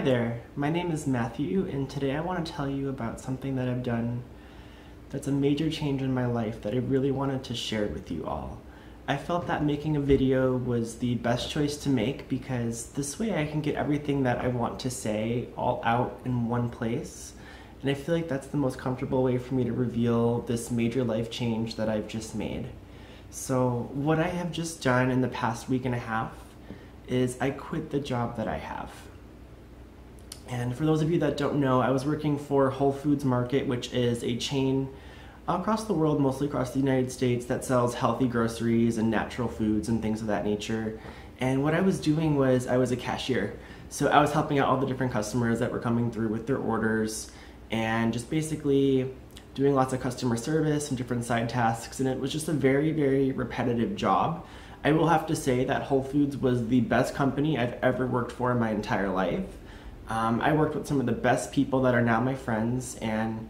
there, my name is Matthew, and today I want to tell you about something that I've done that's a major change in my life that I really wanted to share with you all. I felt that making a video was the best choice to make because this way I can get everything that I want to say all out in one place, and I feel like that's the most comfortable way for me to reveal this major life change that I've just made. So what I have just done in the past week and a half is I quit the job that I have. And for those of you that don't know, I was working for Whole Foods Market, which is a chain across the world, mostly across the United States, that sells healthy groceries and natural foods and things of that nature. And what I was doing was I was a cashier. So I was helping out all the different customers that were coming through with their orders and just basically doing lots of customer service and different side tasks. And it was just a very, very repetitive job. I will have to say that Whole Foods was the best company I've ever worked for in my entire life. I worked with some of the best people that are now my friends, and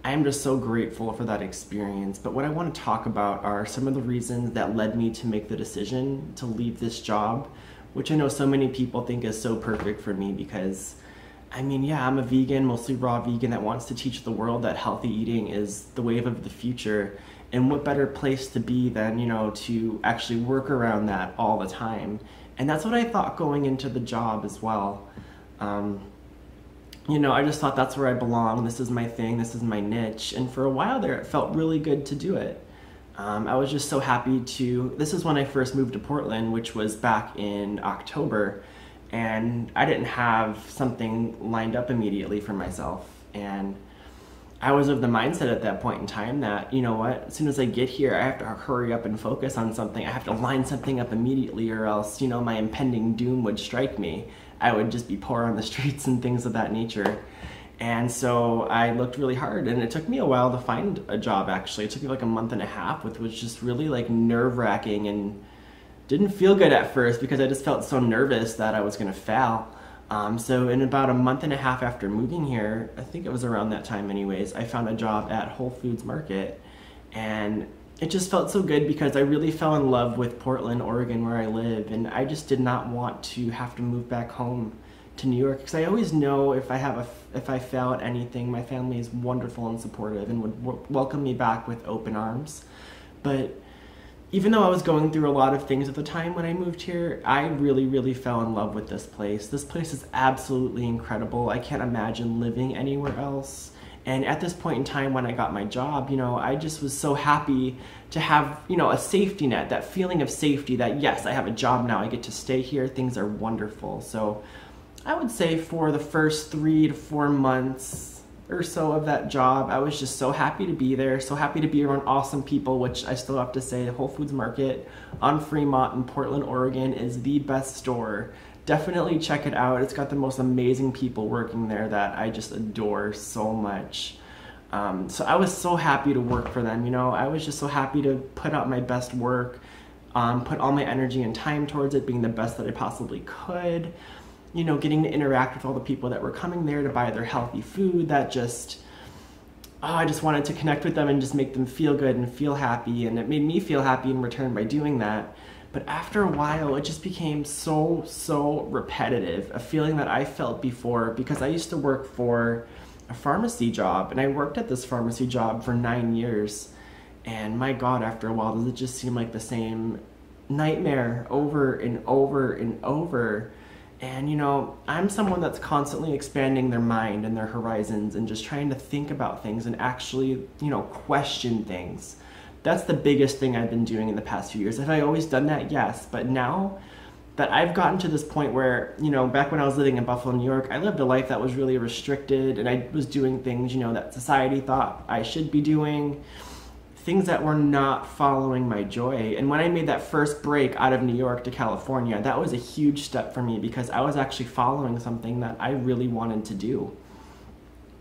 I'm just so grateful for that experience. But what I want to talk about are some of the reasons that led me to make the decision to leave this job, which I know so many people think is so perfect for me because, I mean, yeah, I'm a vegan, mostly raw vegan that wants to teach the world that healthy eating is the wave of the future. And what better place to be than, to actually work around that all the time. And that's what I thought going into the job as well. I just thought that's where I belong. This is my thing. This is my niche. And for a while there, it felt really good to do it. I was just so happy this is when I first moved to Portland, which was back in October. And I didn't have something lined up immediately for myself. And I was of the mindset at that point in time that, as soon as I get here, I have to hurry up and focus on something. I have to line something up immediately or else, my impending doom would strike me. I would just be poor on the streets and things of that nature. And so I looked really hard, and it took me a while to find a job, actually. It took me like a month and a half, which was just really like nerve-wracking and didn't feel good at first because I just felt so nervous that I was gonna fail. So in about a month and a half after moving here, I think it was around that time anyways, I found a job at Whole Foods Market, and it just felt so good because I really fell in love with Portland, Oregon, where I live, and I just did not want to have to move back home to New York because I always know if I fail at anything, my family is wonderful and supportive and would welcome me back with open arms. But even though I was going through a lot of things at the time when I moved here, I really, really fell in love with this place. This place is absolutely incredible. I can't imagine living anywhere else. And at this point in time when I got my job, I just was so happy to have, a safety net, that feeling of safety that, yes, I have a job now, I get to stay here, things are wonderful. So I would say for the first 3 to 4 months or so of that job, I was just so happy to be there, so happy to be around awesome people, which I still have to say, the Whole Foods Market on Fremont in Portland, Oregon is the best store. Definitely check it out. It's got the most amazing people working there that I just adore so much. So I was so happy to work for them. I was just so happy to put out my best work, put all my energy and time towards it being the best that I possibly could. Getting to interact with all the people that were coming there to buy their healthy food that I just wanted to connect with them and just make them feel good and feel happy. And it made me feel happy in return by doing that. But after a while, it just became so repetitive, a feeling that I felt before because I used to work for a pharmacy job, and I worked at this pharmacy job for 9 years. And my God, after a while, does it just seem like the same nightmare over and over and over? And I'm someone that's constantly expanding their mind and their horizons and just trying to think about things and actually, question things. That's the biggest thing I've been doing in the past few years. Have I always done that? Yes. But now that I've gotten to this point where, back when I was living in Buffalo, New York, I lived a life that was really restricted and I was doing things, that society thought I should be doing, things that were not following my joy. And when I made that first break out of New York to California, that was a huge step for me because I was actually following something that I really wanted to do.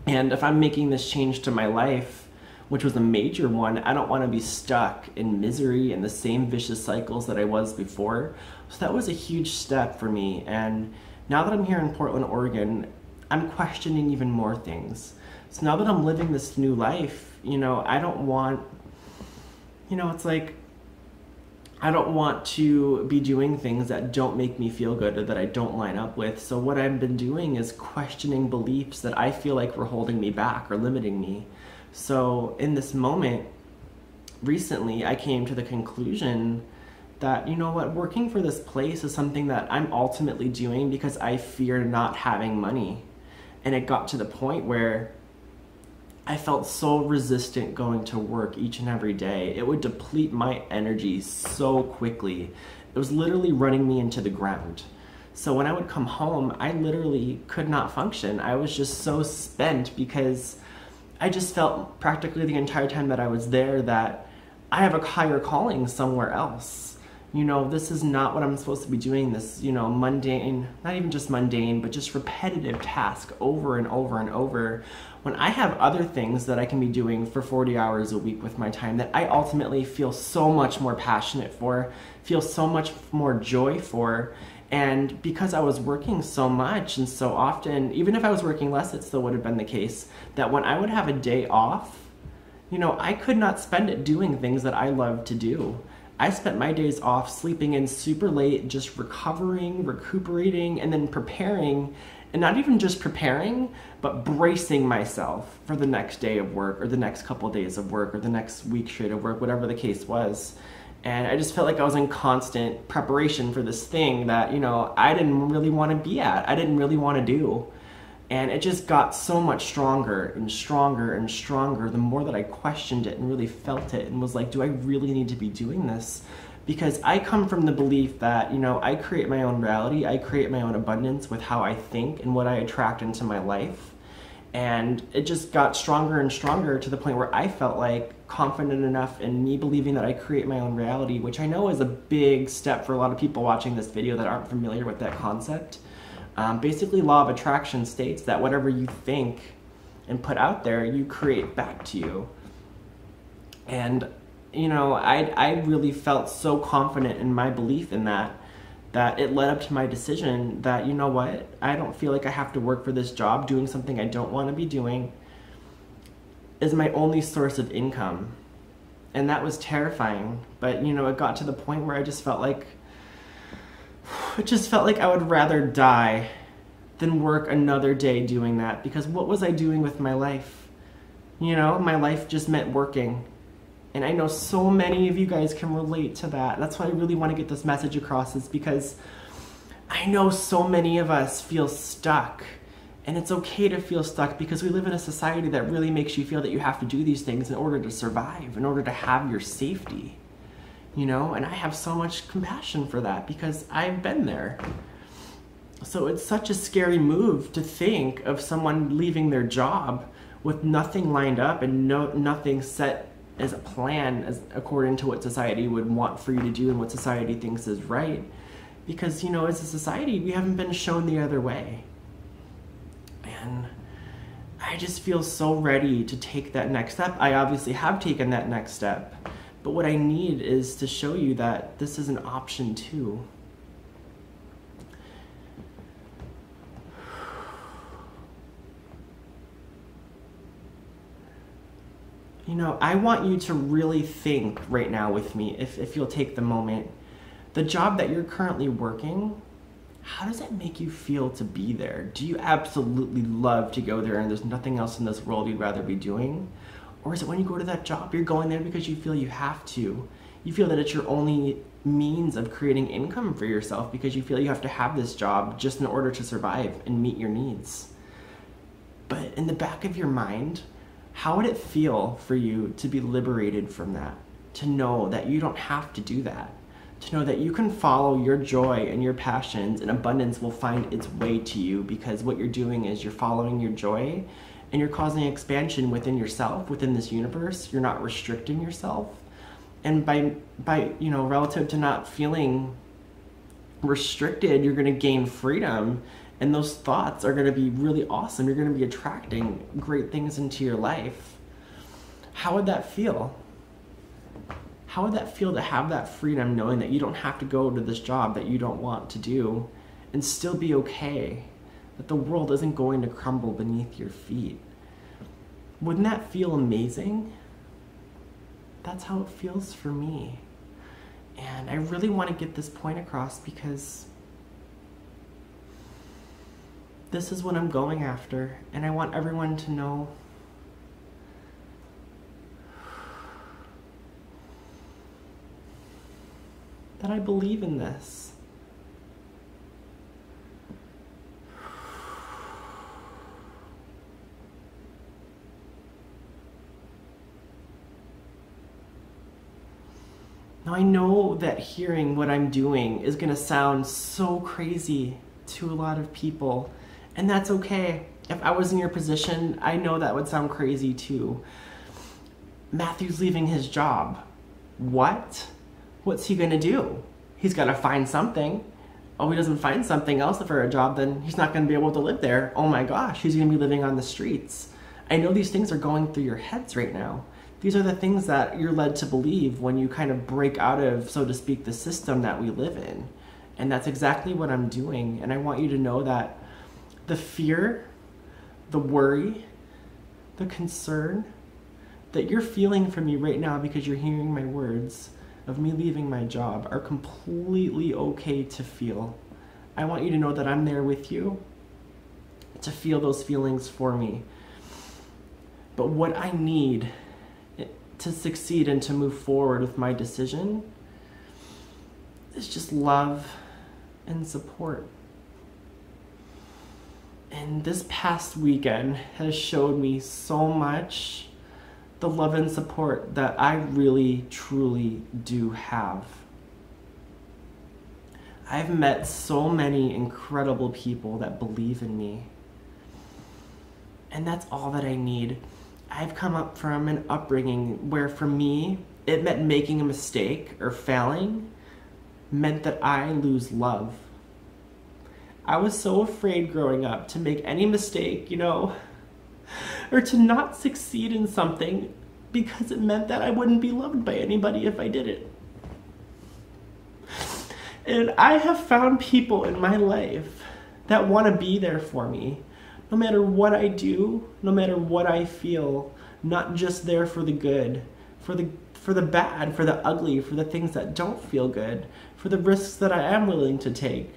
And if I'm making this change to my life, which was a major one, I don't want to be stuck in misery and the same vicious cycles that I was before. So that was a huge step for me. And now that I'm here in Portland, Oregon, I'm questioning even more things. So now that I'm living this new life, I don't want, it's like I don't want to be doing things that don't make me feel good or that I don't line up with. So what I've been doing is questioning beliefs that I feel like were holding me back or limiting me. So in this moment, recently, I came to the conclusion that, you know what, working for this place is something that I'm ultimately doing because I fear not having money. And it got to the point where I felt so resistant going to work each and every day. It would deplete my energy so quickly. It was literally running me into the ground. So when I would come home, I literally could not function. I was just so spent because I just felt practically the entire time that I was there that I have a higher calling somewhere else. You know, this is not what I'm supposed to be doing, this, you know, mundane, not even just mundane, but just repetitive task over and over and over, when I have other things that I can be doing for 40 hours a week with my time that I ultimately feel so much more passionate for, feel so much more joy for. And because I was working so much and so often, even if I was working less, it still would have been the case that when I would have a day off, you know, I could not spend it doing things that I love to do. I spent my days off sleeping in super late, just recovering, recuperating, and then preparing, and not even just preparing, but bracing myself for the next day of work or the next couple of days of work or the next week straight of work, whatever the case was. And I just felt like I was in constant preparation for this thing that, you know, I didn't really want to be at. I didn't really want to do. And it just got so much stronger and stronger and stronger the more that I questioned it and really felt it and was like, do I really need to be doing this? Because I come from the belief that, you know, I create my own reality, I create my own abundance with how I think and what I attract into my life. And it just got stronger and stronger to the point where I felt like confident enough in me believing that I create my own reality, which I know is a big step for a lot of people watching this video that aren't familiar with that concept. Basically, law of attraction states that whatever you think and put out there, you create back to you. And, you know, I really felt so confident in my belief in that it led up to my decision that, you know what, I don't feel like I have to work for this job doing something I don't want to be doing is my only source of income. And that was terrifying. But, you know, it got to the point where I just felt like I would rather die than work another day doing that, because what was I doing with my life? You know, my life just meant working. And I know so many of you guys can relate to that. That's why I really want to get this message across, is because I know so many of us feel stuck. And it's okay to feel stuck because we live in a society that really makes you feel that you have to do these things in order to survive, in order to have your safety. You know, and I have so much compassion for that because I've been there. So it's such a scary move to think of someone leaving their job with nothing lined up and nothing set as a plan as according to what society would want for you to do and what society thinks is right. Because, you know, as a society, we haven't been shown the other way. And I just feel so ready to take that next step. I obviously have taken that next step. But what I need is to show you that this is an option too. You know, I want you to really think right now with me, if you'll take the moment, the job that you're currently working, how does it make you feel to be there? Do you absolutely love to go there and there's nothing else in this world you'd rather be doing? Or is it when you go to that job, you're going there because you feel you have to? You feel that it's your only means of creating income for yourself because you feel you have to have this job just in order to survive and meet your needs. But in the back of your mind, how would it feel for you to be liberated from that? To know that you don't have to do that. To know that you can follow your joy and your passions and abundance will find its way to you, because what you're doing is you're following your joy and you're causing expansion within yourself, within this universe. You're not restricting yourself. And by you know, relative to not feeling restricted, you're gonna gain freedom. And those thoughts are gonna be really awesome. You're gonna be attracting great things into your life. How would that feel? How would that feel to have that freedom, knowing that you don't have to go to this job that you don't want to do and still be okay? That the world isn't going to crumble beneath your feet. Wouldn't that feel amazing? That's how it feels for me. And I really want to get this point across because this is what I'm going after, and I want everyone to know that I believe in this. Now I know that hearing what I'm doing is gonna sound so crazy to a lot of people, and that's okay. If I was in your position, I know that would sound crazy too. Matthew's leaving his job. What? What's he gonna do? He's gotta find something. Oh, he doesn't find something else for a job, then he's not gonna be able to live there. Oh my gosh, he's gonna be living on the streets. I know these things are going through your heads right now. These are the things that you're led to believe when you kind of break out of, so to speak, the system that we live in. And that's exactly what I'm doing. And I want you to know that the fear, the worry, the concern that you're feeling from me right now because you're hearing my words of me leaving my job are completely okay to feel. I want you to know that I'm there with you to feel those feelings for me. But what I need to succeed and to move forward with my decision is just love and support. And this past weekend has showed me so much the love and support that I really, truly do have. I've met so many incredible people that believe in me. And that's all that I need. I've come up from an upbringing where for me, it meant making a mistake or failing meant that I lose love. I was so afraid growing up to make any mistake, or to not succeed in something because it meant that I wouldn't be loved by anybody if I did it. And I have found people in my life that want to be there for me. No matter what I do, no matter what I feel, not just there for the good, for the bad, for the ugly, for the things that don't feel good, for the risks that I am willing to take.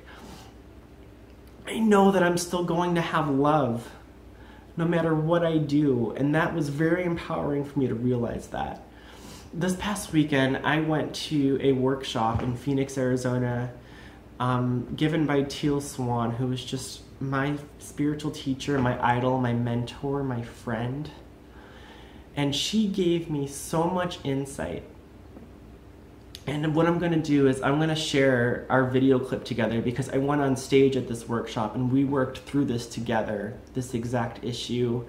I know that I'm still going to have love no matter what I do, and that was very empowering for me to realize that. This past weekend, I went to a workshop in Phoenix, Arizona, given by Teal Swan, who was just my spiritual teacher, my idol, my mentor, my friend. And she gave me so much insight. And what I'm gonna do is I'm gonna share our video clip together because I went on stage at this workshop and we worked through this together, this exact issue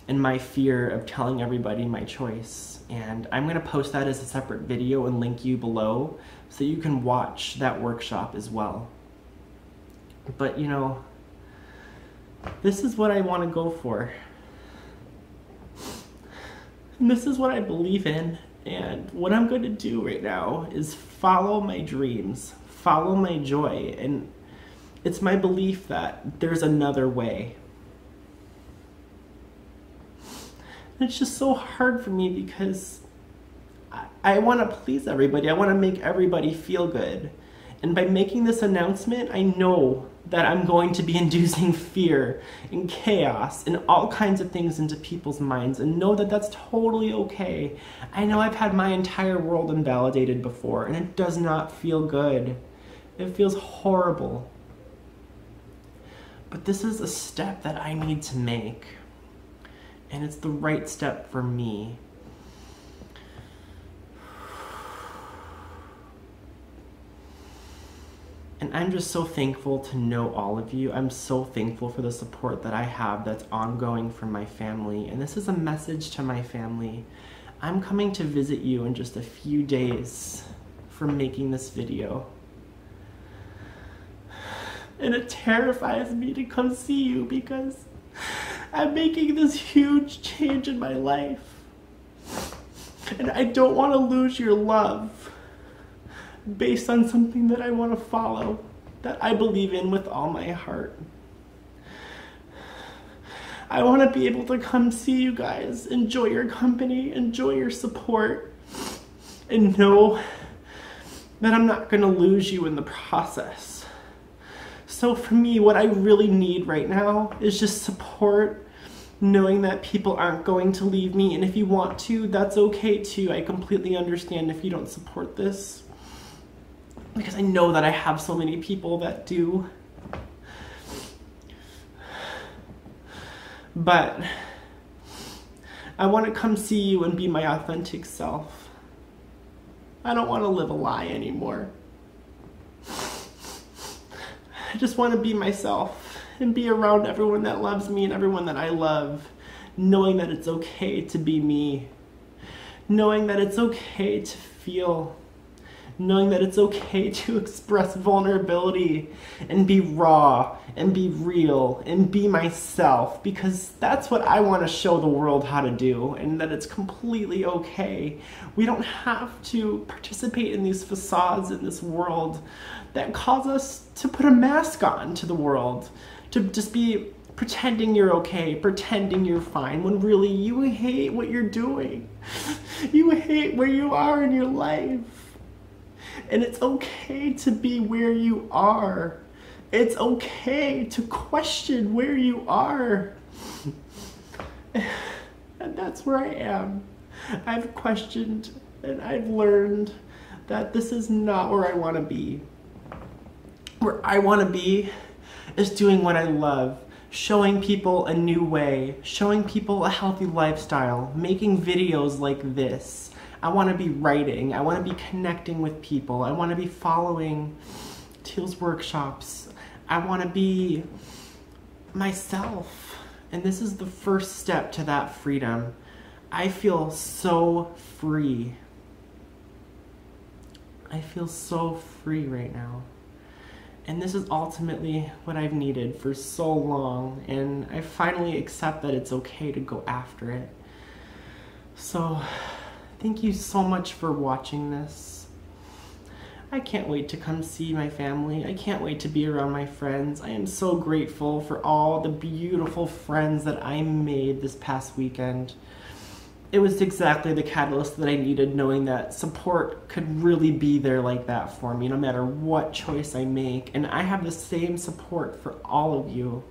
and my fear of telling everybody my choice. And I'm gonna post that as a separate video and link you below so you can watch that workshop as well. But this is what I want to go for. And this is what I believe in. And what I'm going to do right now is follow my dreams, follow my joy. And it's my belief that there's another way. And it's just so hard for me because I want to please everybody. I want to make everybody feel good. And by making this announcement, I know that I'm going to be inducing fear and chaos and all kinds of things into people's minds, and know that that's totally okay. I know I've had my entire world invalidated before, and it does not feel good. It feels horrible. But this is a step that I need to make, and it's the right step for me. And I'm just so thankful to know all of you. I'm so thankful for the support that I have that's ongoing from my family. And this is a message to my family. I'm coming to visit you in just a few days for making this video. And it terrifies me to come see you because I'm making this huge change in my life. And I don't want to lose your love based on something that I want to follow, that I believe in with all my heart. I want to be able to come see you guys, enjoy your company, enjoy your support, and know that I'm not gonna lose you in the process. So for me, what I really need right now is just support, knowing that people aren't going to leave me, and if you want to, that's okay too. I completely understand if you don't support this, because I know that I have so many people that do. But I want to come see you and be my authentic self. I don't want to live a lie anymore. I just want to be myself and be around everyone that loves me and everyone that I love, knowing that it's okay to be me, knowing that it's okay to feel, knowing that it's okay to express vulnerability and be raw and be real and be myself, because that's what I want to show the world how to do, and that it's completely okay. We don't have to participate in these facades in this world that cause us to put a mask on to the world, to just be pretending you're okay, pretending you're fine, when really you hate what you're doing. You hate where you are in your life. And it's okay to be where you are. It's okay to question where you are. And that's where I am. I've questioned and I've learned that this is not where I want to be. Where I want to be is doing what I love, showing people a new way, showing people a healthy lifestyle, making videos like this. I want to be writing. I want to be connecting with people. I want to be following Teal's workshops. I want to be myself. And this is the first step to that freedom. I feel so free. I feel so free right now. And this is ultimately what I've needed for so long. And I finally accept that it's okay to go after it. So thank you so much for watching this. I can't wait to come see my family. I can't wait to be around my friends. I am so grateful for all the beautiful friends that I made this past weekend. It was exactly the catalyst that I needed, knowing that support could really be there like that for me, no matter what choice I make. And I have the same support for all of you.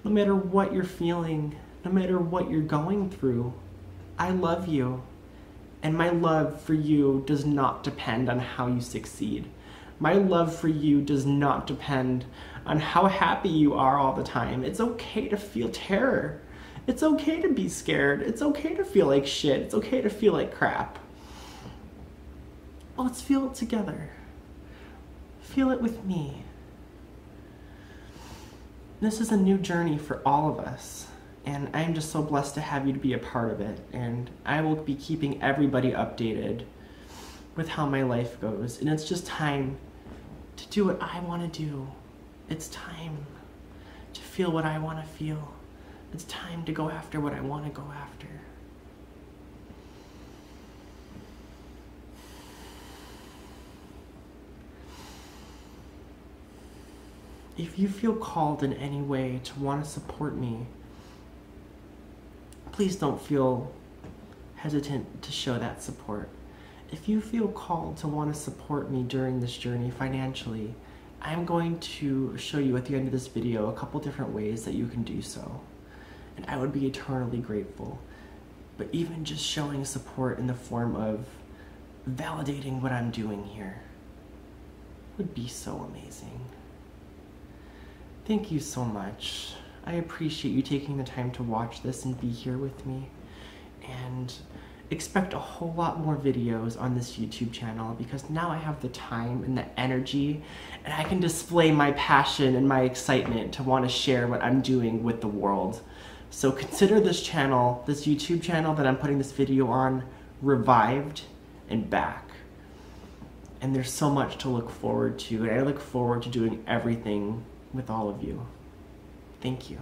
No matter what you're feeling, no matter what you're going through, I love you. And my love for you does not depend on how you succeed. My love for you does not depend on how happy you are all the time. It's okay to feel terror. It's okay to be scared. It's okay to feel like shit. It's okay to feel like crap. Well, let's feel it together. Feel it with me. This is a new journey for all of us. And I'm just so blessed to have you to be a part of it. And I will be keeping everybody updated with how my life goes. And it's just time to do what I want to do. It's time to feel what I want to feel. It's time to go after what I want to go after. If you feel called in any way to want to support me, please don't feel hesitant to show that support. If you feel called to want to support me during this journey financially, I'm going to show you at the end of this video a couple different ways that you can do so. And I would be eternally grateful. But even just showing support in the form of validating what I'm doing here would be so amazing. Thank you so much. I appreciate you taking the time to watch this and be here with me. And expect a whole lot more videos on this YouTube channel, because now I have the time and the energy, and I can display my passion and my excitement to want to share what I'm doing with the world. So consider this channel, this YouTube channel that I'm putting this video on, revived and back. And there's so much to look forward to, and I look forward to doing everything with all of you. Thank you.